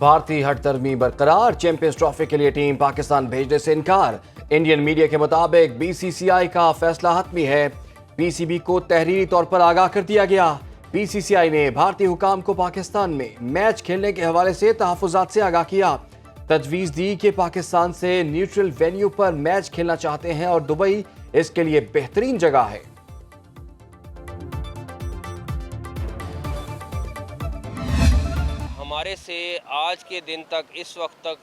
بھارتی ہٹ درمی برقرار، champions trophy کے لیے ٹیم پاکستان بھیجنے سے انکار۔ انڈین میڈیا کے مطابق بی سی سی آئی کا فیصلہ حتمی ہے، پی سی بی کو تحریری طور پر آگاہ کر دیا گیا۔ پی سی سی آئی نے بھارتی حکام کو پاکستان میں میچ کھیلنے کے حوالے سے تحفظات سے آگاہ کیا، تجویز دی کہ پاکستان سے نیوٹرل وینیو پر میچ کھیلنا چاہتے ہیں اور دبئی اس کے لیے بہترین جگہ ہے۔ ہمارے سے آج کے دن تک اس وقت تک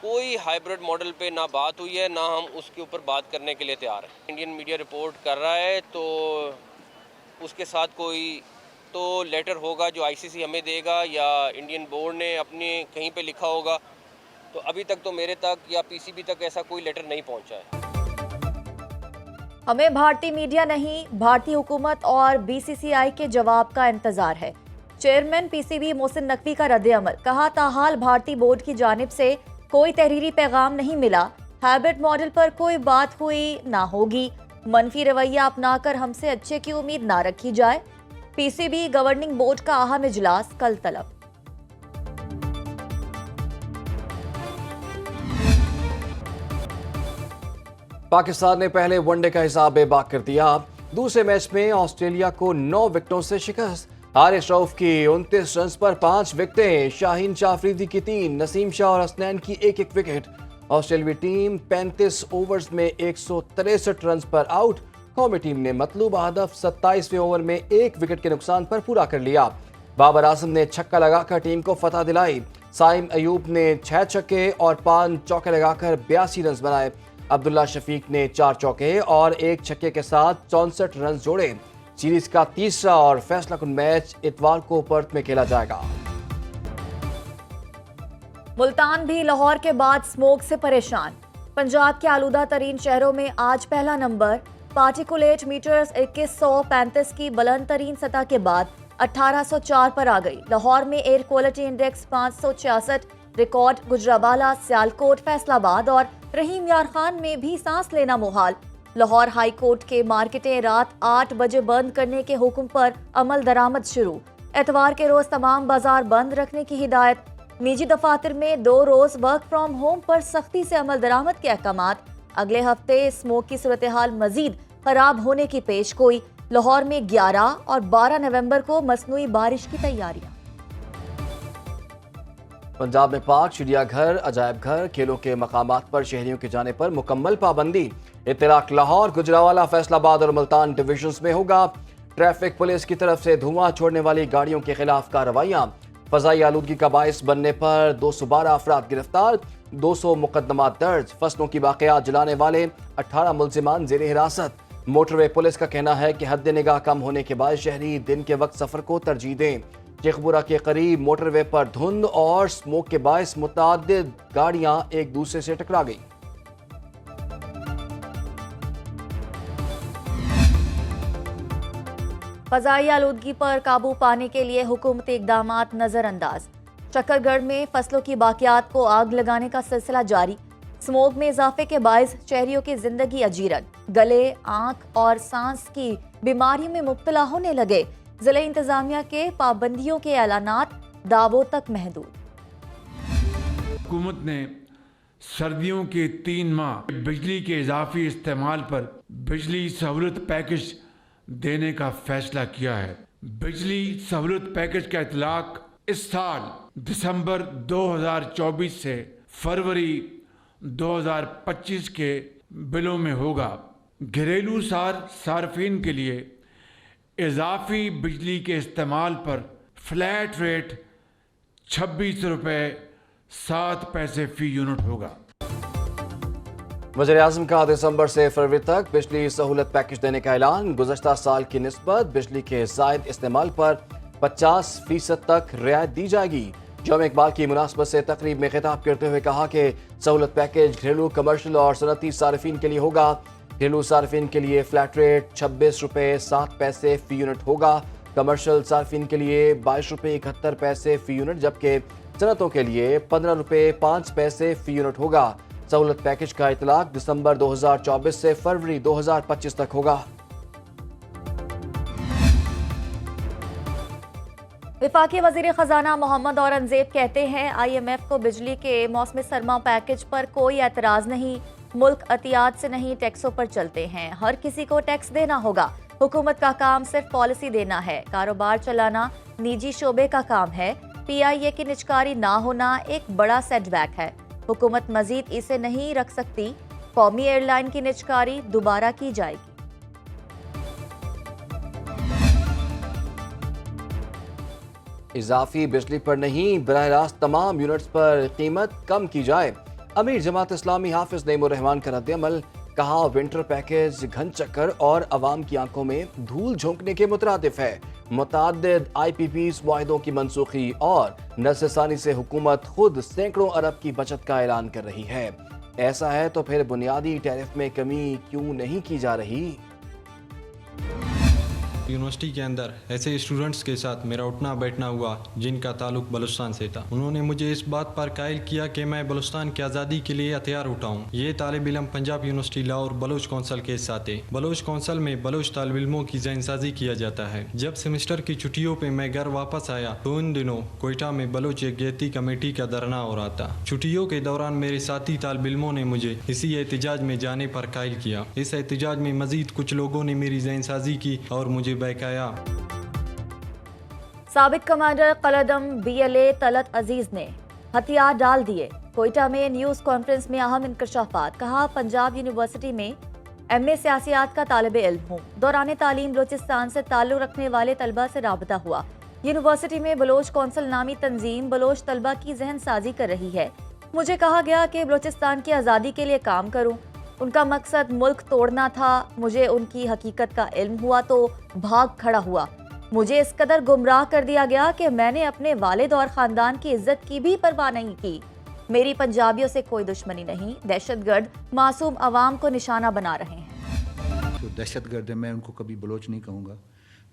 کوئی ہائیبرڈ ماڈل پہ نہ بات ہوئی ہے، نہ ہم اس کے اوپر بات کرنے کے لیے تیار ہیں۔ انڈین میڈیا رپورٹ کر رہا ہے تو اس کے ساتھ کوئی تو لیٹر ہوگا جو آئی سی سی ہمیں دے گا یا انڈین بورڈ نے اپنے کہیں پہ لکھا ہوگا، تو ابھی تک تو میرے تک یا پی سی بی تک ایسا کوئی لیٹر نہیں پہنچا ہے۔ ہمیں بھارتی میڈیا نہیں، بھارتی حکومت اور بی سی سی آئی کے جواب کا انتظار ہے۔ Chairman P C B Mohsin Naqvi کا رد عمل، کہا تاحال بھارتی بورڈ کی جانب سے کوئی تحریری پیغام نہیں ملا، ہائبرڈ ماڈل پر کوئی بات ہوئی نہ ہوگی، منفی رویہ اپنا کر ہم سے اچھے کی امید نہ رکھی جائے۔ پی سی بی گورننگ بورڈ کا اہم اجلاس کل طلب۔ پاکستان نے پہلے ون ڈے کا حساب بے باک کر دیا، دوسرے میچ میں آسٹریلیا کو 9 وکٹوں سے شکست۔ حارث رؤف کی 29 رنز پر 5 وکٹیں، شاہین شاہ افریدی کی 3، نسیم شاہ اور حسنین کی ایک وکٹ۔ آسٹریلوی ٹیم 35 اوورز میں 163 رنز پر آؤٹ۔ قومی ٹیم نے مطلوبہ ہدف 27ویں اوور میں 1 وکٹ کے نقصان پر پورا کر لیا۔ بابر اعظم نے چھکا لگا کر ٹیم کو فتح دلائی، سائم ایوب نے 6 چھکے اور 5 چوکے لگا کر 82 رنز بنائے۔ عبداللہ شفیق نے 4 چوکے اور 1 چھکے کے ساتھ 64 رنز جوڑے۔ سیریز کا تیسرا اور فیصلہ کن میچ اتوار کو پرتھ میں کھیلا جائے گا۔ ملتان بھی لاہور کے بعد اسموگ سے پریشان، پنجاب کے آلودہ ترین شہروں میں آج پہلا نمبر، پارٹیکولیٹ میٹرز 2135 کی بلند ترین سطح کے بعد 1804 پر آ گئی۔ لاہور میں air quality index 566 record, Gujranwala, Sialkot, Faisal آباد اور رحیم یار خان میں بھی سانس لینا محال۔ لاہور ہائی کورٹ کے مارکیٹیں رات 8 بجے بند کرنے کے حکم پر عمل درآمد شروع، اتوار کے روز تمام بازار بند رکھنے کی ہدایت۔ نجی دفاتر میں 2 روز ورک فرام ہوم پر سختی سے عمل درآمد کے احکامات۔ اگلے ہفتے اسموگ کی صورتحال مزید خراب ہونے کی پیش گوئی۔ لاہور میں 11 اور 12 نومبر کو مصنوعی بارش کی تیاریاں۔ پنجاب میں پارک، چڑیا گھر، عجائب گھر، کھیلوں کے مقامات پر شہریوں کے جانے پر مکمل پابندی۔ اطلاق لاہور، گجرانوالہ، فیصل آباد اور ملتان ڈویژنز میں ہوگا۔ ٹریفک پولیس کی طرف سے دھواں چھوڑنے والی گاڑیوں کے خلاف کارروائیاں۔ فضائی آلودگی کا باعث بننے پر 212 افراد گرفتار، 200 مقدمات درج۔ فصلوں کی باقیات جلانے والے 18 ملزمان زیر حراست۔ موٹر وے پولیس کا کہنا ہے کہ حد نگاہ کم ہونے کے باعث شہری دن کے وقت سفر کو ترجیح دیں۔ چیخبورہ کے قریب موٹر وے پر دھند اور اسموک کے باعث متعدد گاڑیاں ایک دوسرے سے ٹکرا گئیں۔ فضائی آلودگی پر قابو پانے کے لیے حکومتی اقدامات نظر انداز۔ چکر گڑھ میں فصلوں کی باقیات کو آگ لگانے کا سلسلہ جاری۔ اسموگ میں اضافے کے باعث شہریوں کی زندگی اجیرن، گلے، آنکھ اور سانس کی بیماریوں میں مبتلا ہونے لگے۔ ضلع انتظامیہ کے پابندیوں کے اعلانات دعووں تک محدود۔ حکومت نے سردیوں کے 3 ماہ بجلی کے اضافی استعمال پر بجلی سہولت پیکج دینے کا فیصلہ کیا ہے۔ بجلی سہولت پیکج کا اطلاق اس سال دسمبر 2024 سے فروری 2025 کے بلوں میں ہوگا۔ گھریلو صارفین کے لیے اضافی بجلی کے استعمال پر فلیٹ ریٹ 26 روپے 7 پیسے فی یونٹ ہوگا۔ وزیر اعظم کا دسمبر سے فروری تک بجلی سہولت پیکج دینے کا اعلان۔ گزشتہ سال کی نسبت بجلی کے زائد استعمال پر 50% تک رعایت دی جائے گی۔ یوم اقبال کی مناسبت سے تقریب میں خطاب کرتے ہوئے کہا کہ سہولت پیکج گھریلو، کمرشل اور صنعتی صارفین کے لیے ہوگا۔ گھریلو صارفین کے لیے فلیٹ ریٹ 26 روپے 7 پیسے فی یونٹ ہوگا، کمرشل صارفین کے لیے 22 روپے 71 پیسے فی یونٹ، جبکہ صنعتوں کے لیے 15 روپے 5 پیسے فی یونٹ ہوگا۔ سہولت پیکج کا اطلاق دسمبر 2024 سے فروری 2025 تک ہوگا۔ वफाकी वजीर खजाना मोहम्मद औरंगजेब कहते हैं IMF को बिजली के मौसम सरमा पैकेज पर कोई एतराज नहीं, मुल्क अतियात से नहीं टैक्सों पर चलते हैं, हर किसी को टैक्स देना होगा, हुकूमत का काम सिर्फ पॉलिसी देना है, कारोबार चलाना निजी शोबे का काम है, PIA की निजकारी ना होना एक बड़ा सेटबैक है, हुकूमत मजीद इसे नहीं रख सकती, कौमी एयरलाइन की निजकारी दोबारा की जाएगी। इजाफी बिजली पर नहीं, बराह रास्त तमाम यूनिट्स पर कीमत कम की जाए। अमीर जमात इस्लामी हाफिज नईमुर रहमान का रद्द-ए-अमल, कहा विंटर पैकेज घन चक्कर और अवाम की आंखों में धूल झोंकने के मुतरादिफ है। मुतअद्दिद IPPs वाहिदों की मनसूखी और नज़रसानी से हुकूमत खुद सैकड़ों अरब की बचत का ऐलान कर रही है। ऐसा है तो फिर बुनियादी टैरिफ में कमी क्यों नहीं की जा रही? यूनिवर्सिटी के अंदर ऐसे स्टूडेंट्स के साथ मेरा उठना बैठना हुआ जिनका ताल्लुक बलूचिस्तान से था। उन्होंने मुझे इस बात पर कायल किया कि मैं बलूचिस्तान की आज़ादी के लिए हथियार उठाऊं। ये तालिब इल्म पंजाब यूनिवर्सिटी लाहौर बलोच कौंसल के साथ है। बलोच कौंसल में बलोच तालिब इल्मों की ज़हनसाजी किया जाता है। जब सेमेस्टर की छुट्टियों पर मैं घर वापस आया तो उन दिनों कोयटा में बलोच यकजहती कमेटी का धरना हो रहा था। छुट्टियों के दौरान मेरे साथी तालिब इल्मों ने मुझे इसी एहतजाज में जाने पर कायल किया। इस एहतजाज में मजीद कुछ लोगों ने मेरी ज़हनसाजी की और मुझे बहकाया। साबिक कमांडर कलदम BLA तलत अजीज ने हथियार डाल दिए। कोयटा में न्यूज़ कॉन्फ्रेंस में अहम इंकशाफात, कहा पंजाब यूनिवर्सिटी में MA सियासियात का तालिब इल्म हूँ। दौरान तालीम बलोचिस्तान से ताल्लुक़ रखने वाले तलबा से राबता हुआ। यूनिवर्सिटी में बलोच कौंसल नामी तंजीम बलोच तलबा की जहन साजी कर रही है। मुझे कहा गया कि बलोचिस्तान की आज़ादी के लिए काम करूँ। उनका मकसद मुल्क तोड़ना था। मुझे उनकी हकीकत का इल्म हुआ तो भाग खड़ा हुआ। मुझे इस कदर गुमराह कर दिया गया कि मैंने अपने वालिद और ख़ानदान की इज्जत की भी परवाह नहीं की। मेरी पंजाबियों से कोई दुश्मनी नहीं। दहशतगर्द मासूम अवाम को निशाना बना रहे हैं। जो दहशतगर्द हैं, मैं उनको कभी बलोच नहीं कहूँगा,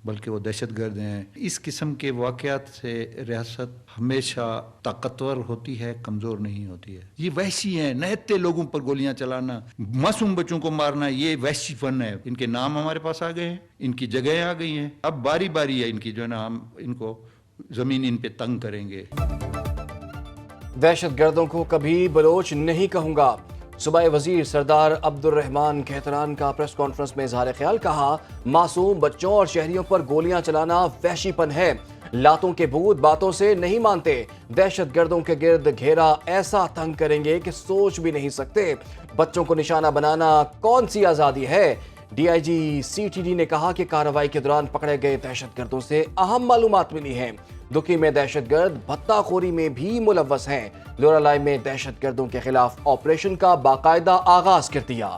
बल्कि वो दहशतगर्द हैं। इस किस्म के वाक़यात से रियासत हमेशा ताकतवर होती है, कमज़ोर नहीं होती है। ये वहशी हैं, नहते लोगों पर गोलियां चलाना, मासूम बच्चों को मारना, ये वहशी फन है। इनके नाम हमारे पास आ गए हैं, इनकी जगह आ गई हैं। अब बारी बारी है इनकी, जो है ना, हम इनको ज़मीन इन पे तंग करेंगे। दहशतगर्दों को कभी बलोच नहीं कहूँगा। सूबाई वजीर सरदार अब्दुल रहमान कहतरान का प्रेस कॉन्फ्रेंस में इजहार ख्याल, कहा मासूम बच्चों और शहरियों पर गोलियां चलाना वहशीपन है। लातों के भूत बातों से नहीं मानते। दहशतगर्दों के गिर्द घेरा ऐसा तंग करेंगे कि सोच भी नहीं सकते। बच्चों को निशाना बनाना कौन सी आज़ादी है? DIG CTD ने कहा कि कार्रवाई के दौरान पकड़े गए दहशतगर्दों से अहम मालूमात मिली हैं। दुकी में दहशतगर्द भत्ताखोरी में भी मुलव्वस हैं। लोरालाई में दहशतगर्दों के खिलाफ ऑपरेशन का बाकायदा आगाज कर दिया।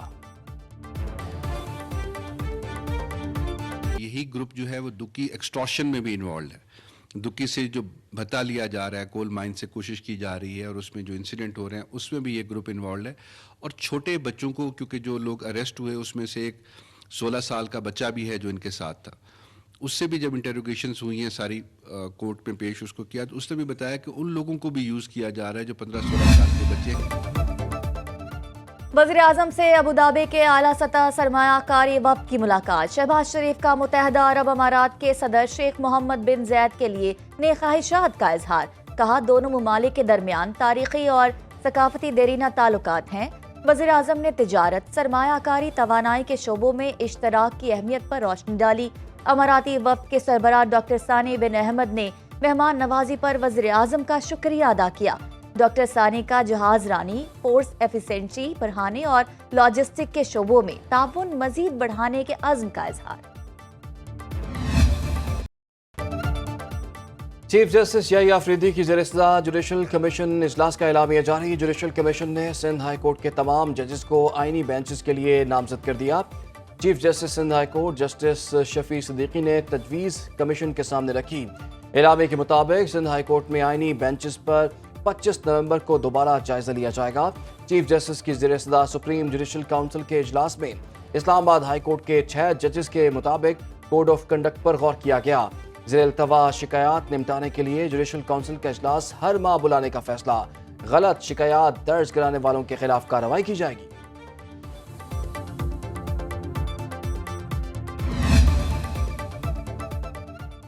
यही ग्रुप जो है वो दुकी एक्सटॉर्शन में भी इन्वॉल्व है। दुकी से जो भत्ता लिया जा रहा है, कोल माइन से कोशिश की जा रही है, और उसमें जो इंसिडेंट हो रहे हैं उसमें भी ये ग्रुप इन्वॉल्व है। और छोटे बच्चों को, क्योंकि जो लोग अरेस्ट हुए उसमें से एक 16 साल का बच्चा भी है जो इनके साथ था, उससे भी जब इंटेरोगेशंस हुई हैं सारी कोर्ट में पेश उसको किया, तो उसने भी बताया कि उन लोगों को भी यूज़ किया जा रहा है जो 15-16 साल के बच्चे हैं। वज़ीर आज़म से अबू धाबी के आला सतह सरमायाकारी वफ़द की मुलाकात। शहबाज शरीफ का मुत्तहदा अरब अमारात के सदर शेख मोहम्मद बिन जैद के लिए नेक ख्वाहिशात का इजहार, कहा दोनों ममालिक के दरमियान तारीखी और सकाफती देरीना ताल्लुकात हैं। वज़ीर आज़म ने तिजारत, सरमायाकारी, तवानाई के शोबों में इश्तराक की अहमियत पर रोशनी डाली। अमाराती वफ़द के सरबराह डॉक्टर सानी बिन अहमद ने मेहमान नवाजी पर वज़ीर आज़म का शुक्रिया अदा किया। डॉक्टर सानी का जहाज रानी, फोर्स एफिशिएंसी बढ़ाने और लॉजिस्टिक के शोबों में ताउन मजीद बढ़ाने के अज़्म का इजहार। चीफ जस्टिस याहिया अफरीदी की ज़ेर-ए-इस्तदा जुडिशल कमीशन इजलास का एलामिया जारी। जुडिशल कमीशन ने सिंध हाई कोर्ट के तमाम जजेस को आइनी बेंचेस के लिए नामजद कर दिया। Chief justice Sindh high court justice Shafi Siddiqui ने तजवीज़ कमीशन के सामने रखी। एलामे के मुताबिक सिंध हाई कोर्ट में आइनी बेंचेस पर 25 नवंबर को दोबारा जायजा लिया जाएगा। चीफ जस्टिस की ज़ेर-ए-इस्तदा सुप्रीम जुडिशल काउंसिल के इजलास में इस्लामाबाद हाई कोर्ट के 6 जजेस के मुताबिक कोड ऑफ कंडक्ट पर गौर किया गया। ज़ेर-ए-इल्तवा शिकायत निपटाने के लिए जुडिशल काउंसिल का इजलास हर माह बुलाने का फैसला। गलत शिकायत दर्ज कराने वालों के खिलाफ कार्रवाई की जाएगी।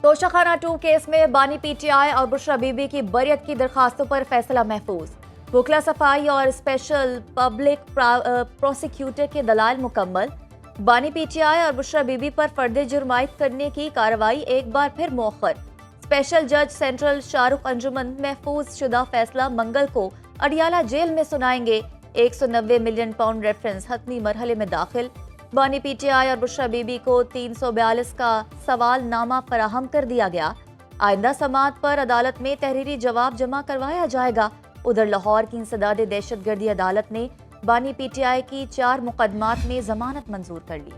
तोशाखाना 2 केस में बानी पीटीआई और बुशरा बीबी की बरियत की दरखास्तों पर फैसला महफूज। वकला सफाई और स्पेशल पब्लिक प्रोसिक्यूटर के दलाल मुकम्मल। बानी पीटीआई और बुशरा बीबी पर फर्द जुर्म आयद करने की कार्रवाई एक बार फिर मौखर। स्पेशल जज सेंट्रल शाहरुख अंजुमन महफूज शुदा फैसला मंगल को अडियाला जेल में सुनाएंगे। 190 मिलियन पाउंड रेफरेंस हतमी मरहले में दाखिल। बानी पीटीआई और बुशरा बीबी को 342 का सवाल नामा फराहम कर दिया गया। आइंदा समाअत पर अदालत में तहरीरी जवाब जमा करवाया जाएगा। उधर लाहौर की इंसदाद दहशतगर्दी अदालत ने बानी पीटीआई की 4 मुकदमात में जमानत मंजूर कर ली।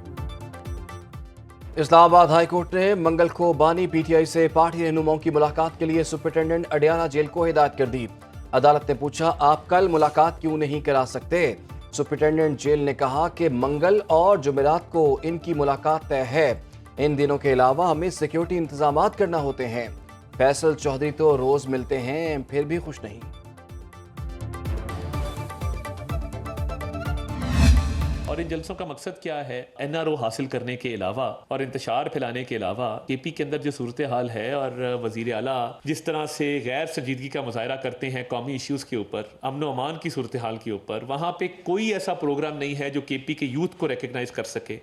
इस्लामाबाद हाई कोर्ट ने मंगल को बानी पीटीआई से पार्टी रहनुमाओं की मुलाकात के लिए सुपरिटेंडेंट अडियाला जेल को हिदायत कर दी। अदालत ने पूछा, आप कल मुलाकात क्यों नहीं करा सकते? सुपरिटेंडेंट जेल ने कहा कि मंगल और जुमेरात को इनकी मुलाकात तय है। इन दिनों के अलावा हमें सिक्योरिटी इंतजामात करना होते हैं। फैसल चौधरी तो रोज मिलते हैं, फिर भी खुश नहीं। और इन जलसों का मकसद क्या है? एनआरओ हासिल करने के अलावा और इंतशार फैलाने के अलावा केपी के अंदर जो सूरत हाल है और वजीर आला जिस तरह से गैर संजीदगी का मुजाहरा करते हैं कौमी इश्यूज़ के ऊपर, अमन व अमान की सूरत हाल के ऊपर, वहाँ पे कोई ऐसा प्रोग्राम नहीं है जो केपी के यूथ को रिकग्नाइज कर सके।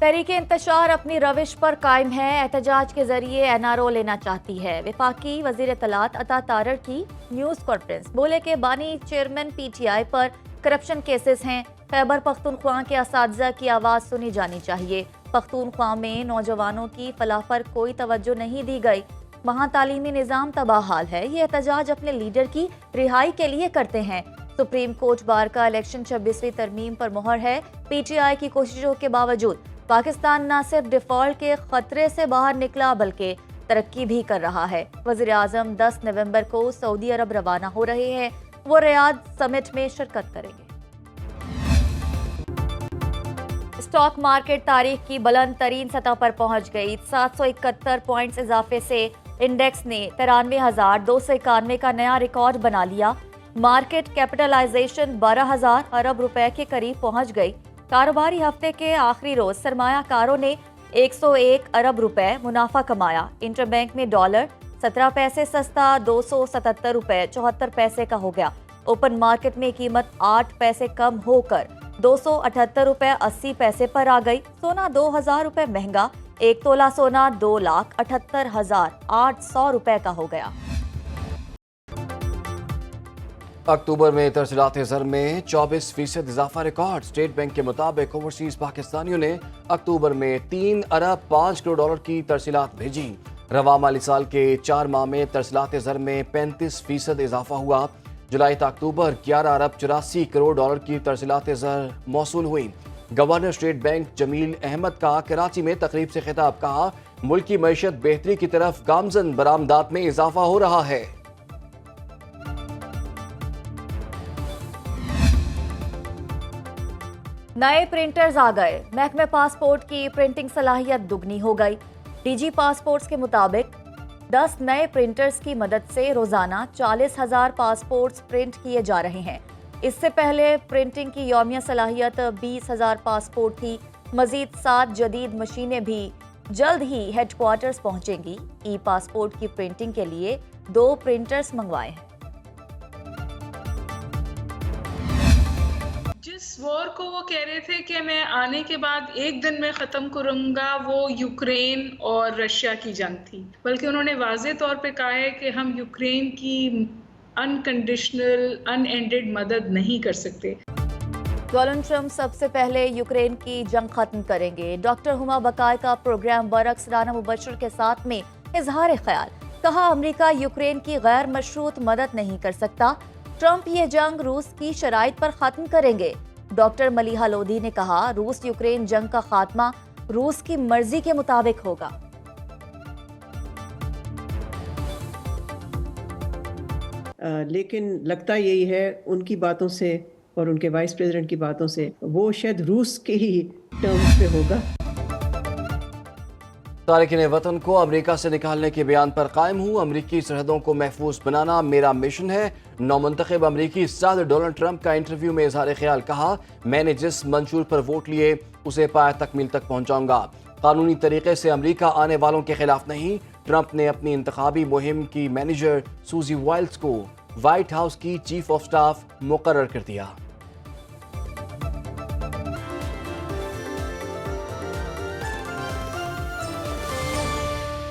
तहरीक इंतशार अपनी रविश पर कायम है। एहतजाज के जरिए एनआरओ लेना चाहती है। वफाकी वजीर इत्तलात अता तारड़ की न्यूज़ कॉन्फ्रेंस, बोले कि बानी चेयरमैन पीटीआई पर करप्शन केसेस हैं। खैबर पख्तूनख्वा के असातिज़ा की आवाज़ सुनी जानी चाहिए। पख्तूनख्वा में नौजवानों की फलाह पर कोई तवज्जो नहीं दी गई। वहाँ तालीमी निज़ाम तबाह हाल है। ये एहतजाज अपने लीडर की रिहाई के लिए करते हैं। सुप्रीम कोर्ट बार का इलेक्शन 26वीं तरमीम पर मोहर है। पीटीआई की कोशिशों के बावजूद पाकिस्तान न सिर्फ डिफॉल्ट के खतरे से बाहर निकला बल्कि तरक्की भी कर रहा है। वज़ीर आज़म 10 नवंबर को सऊदी अरब रवाना हो रहे हैं। वो रियाद समिट में शिरकत करेंगे। स्टॉक मार्केट तारीख की बुलंद तरीन सतह पर पहुंच गई। 771 पॉइंट्स इजाफे से इंडेक्स ने 93,291 का नया रिकॉर्ड बना लिया। मार्केट कैपिटलाइजेशन 12,000 अरब रुपए के करीब पहुंच गई। कारोबारी हफ्ते के आखिरी रोज सरमायाकारों ने 101 अरब रुपए मुनाफा कमाया। इंटरबैंक में डॉलर 17 पैसे सस्ता 277 रुपए 74 पैसे का हो गया। ओपन मार्केट में कीमत 8 पैसे कम होकर 278 रुपए 80 पैसे पर आ गई। सोना 2,000 रुपए महंगा, 1 तोला सोना 2,78,800 रुपए का हो गया। अक्टूबर में तरसीलात ज़र में 24% इजाफा रिकॉर्ड। स्टेट बैंक के मुताबिक ओवरसीज पाकिस्तानियों ने अक्टूबर में 3 अरब 5 करोड़ डॉलर की तरसीलात भेजी। रवा माली साल के 4 माह में तरसीलात ज़र में 35% इजाफा हुआ। जुलाई तक अक्टूबर 11 अरब 84 करोड़ डॉलर की तरसीलात ज़र मौसूल हुई। Governor state bank Jameel Ahmed का कराची में तकरीब से खिताब, कहा मुल्क की मईशत बेहतरी की तरफ गामजन, बरामदात में इजाफा हो रहा है। नए प्रिंटर्स आ गए। महकमे पासपोर्ट की प्रिंटिंग सलाहियत दुगनी हो गई। डीजी पासपोर्ट्स के मुताबिक 10 नए प्रिंटर्स की मदद से रोजाना 40,000 पासपोर्ट्स प्रिंट किए जा रहे हैं। इससे पहले प्रिंटिंग की यौमिया सलाहियत 20,000 पासपोर्ट थी। मजीद 7 जदीद मशीनें भी जल्द ही हेडक्वार्टर्स पहुंचेंगी। ई पासपोर्ट की प्रिंटिंग के लिए 2 प्रिंटर्स मंगवाए हैं। जिस वॉर को वो कह रहे थे कि मैं आने के बाद एक दिन में ख़त्म करूँगा, वो यूक्रेन और रशिया की जंग थी। बल्कि उन्होंने वाज़े तौर पे कहा है कि हम यूक्रेन की अनकंडीशनल अनएंडेड मदद नहीं कर सकते। डोनाल्ड ट्रंप सबसे पहले यूक्रेन की जंग खत्म करेंगे। डॉक्टर हुमा बकाय का प्रोग्राम बरक्स राना मुबशर के साथ में इजहार ख्याल, कहा अमेरिका यूक्रेन की गैर मशरूत मदद नहीं कर सकता। ट्रंप ये जंग रूस की शराइत पर खत्म करेंगे। डॉक्टर मलिहा लोधी ने कहा रूस यूक्रेन जंग का खात्मा रूस की मर्जी के मुताबिक होगा। लेकिन लगता यही है उनकी बातों से और उनके वाइस प्रेसिडेंट की बातों से वो शायद रूस के ही टर्म्स पे होगा। तारिकीन वतन को अमेरिका से निकालने के बयान पर कायम हूँ। अमेरिकी सरहदों को महफूज बनाना मेरा मिशन है। नौमंतखब अमेरिकी सदर डोनाल्ड ट्रंप का इंटरव्यू में इजहार ख्याल, कहा मैंने जिस मंशूर पर वोट लिए उसे पाया तकमील तक पहुँचाऊंगा। قانونی طریقے سے امریکہ آنے والوں کے خلاف نہیں. ٹرمپ نے اپنی انتخابی مہم کی مینیجر سوزی وائلز کو وائٹ ہاؤس کی چیف آف سٹاف مقرر کر دیا.